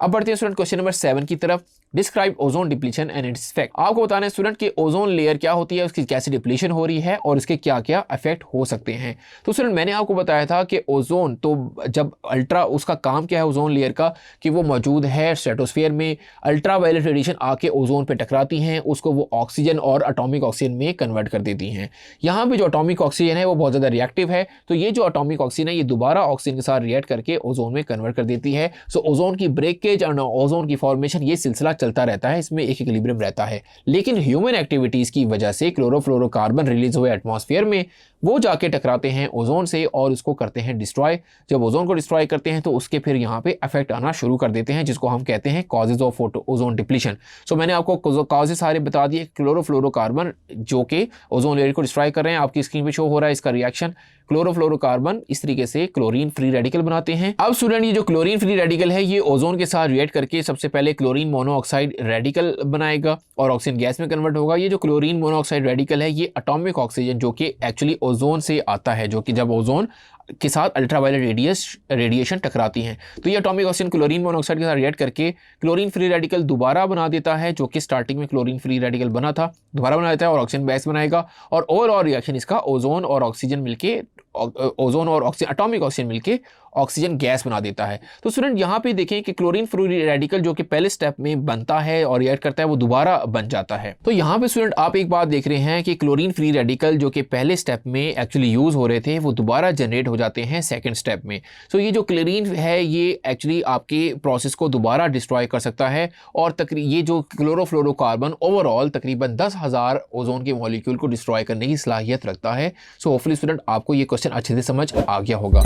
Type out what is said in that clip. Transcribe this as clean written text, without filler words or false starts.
अब बढ़ते हैं स्टूडेंट क्वेश्चन नंबर 7 की तरफ। Describe ozone depletion and its effect. आपको बताना है स्टूडेंट कि ओजोन लेयर क्या होती है, उसकी कैसे डिप्लीशन हो रही है और इसके क्या क्या इफेक्ट हो सकते हैं। तो स्टूडेंट मैंने आपको बताया था कि ओजोन तो जब अल्ट्रा, उसका काम क्या है ओजोन लेयर का, कि वो मौजूद है स्ट्रेटोस्फीयर में, अल्ट्रा वायलेट रेडिएशन आके ओजोन पे टकराती हैं, उसको वो ऑक्सीजन और एटॉमिक ऑक्सीजन में कन्वर्ट कर देती हैं। यहाँ पे जो एटॉमिक ऑक्सीजन है वो बहुत ज़्यादा रिएक्टिव है, तो ये जो एटॉमिक ऑक्सीजन है ये दोबारा ऑक्सीजन के साथ रिएक्ट करके ओजोन में कन्वर्ट कर देती है। सो ओजोन की ब्रेकेज और ओजोन की फॉर्मेशन ये सिलसिला चलता रहता है, इसमें एक इक्विलिब्रियम रहता है। लेकिन ह्यूमन एक्टिविटीज़ की वजह से क्लोरोफ्लोरोकार्बन रिलीज हुए एटमॉस्फेयर में, वो जाके टकराते हैं ओजोन से और उसको करते हैं डिस्ट्रॉय। जब ओजोन को डिस्ट्रॉय करते हैं तो उसके फिर यहाँ पे इफेक्ट आना शुरू कर देते हैं, जिसको हम कहते हैं कॉजेज ऑफ ओजोन डिप्लीशन। सो मैंने आपको कॉजेज सारे बता दिए। क्लोरोफ्लोरोकार्बन जो कि ओजोन लेयर को डिस्ट्रॉय कर रहे हैं, आपकी स्क्रीन पे शो हो रहा है इसका रिएक्शन। क्लोरोफ्लोरोकार्बन इस तरीके से क्लोरीन फ्री रेडिकल बनाते हैं। अब स्टूडेंट ये जो क्लोरीन फ्री रेडिकल है ये ओजोन के साथ रिएक्ट करके सबसे पहले क्लोरीन मोनोऑक्साइड रेडिकल बनाएगा और ऑक्सीजन गैस में कन्वर्ट होगा। ये जो क्लोरीन मोनोऑक्साइड रेडिकल है ये एटॉमिक ऑक्सीजन जो कि एक्चुअली ओजोन से आता है, जो कि जब ओजोन के साथ अल्ट्रावायलेट रेडिएशन टकराती हैं तो ये एटॉमिक ऑक्सीजन क्लोरीन मोनोऑक्साइड के साथ रिएक्ट करके क्लोरीन फ्री रेडिकल दोबारा बना देता है, जो कि स्टार्टिंग में क्लोरीन फ्री रेडिकल बना था दोबारा बना देता है और ऑक्सीजन गैस बनाएगा। और ओवरऑल रिएक्शन इसका ओजोन और ऑक्सीजन मिलके, ओजोन और ऑक्सीजन, एटॉमिक ऑक्सीजन मिलके ऑक्सीजन गैस बना देता है। तो स्टूडेंट यहाँ पे देखें कि क्लोरीन फ्री रेडिकल जो कि पहले स्टेप में बनता है और रिएक्ट करता है वो दोबारा बन जाता है। तो यहाँ पे स्टूडेंट आप एक बात देख रहे हैं कि क्लोरीन फ्री रेडिकल जो कि पहले स्टेप में एक्चुअली यूज हो रहे थे वो दोबारा जनरेट हो जाते हैं सेकंड स्टेप में। सो ये जो क्लोरीन है ये एक्चुअली आपके प्रोसेस को दोबारा डिस्ट्रॉय कर सकता है और ये जो क्लोरोफ्लोरोकार्बन ओवरऑल तकरीबन 10,000 ओजोन के मॉलिक्यूल को डिस्ट्रॉय करने की सलाहियत रखता है। सो होपफुली स्टूडेंट आपको ये क्वेश्चन अच्छे से समझ आ गया होगा।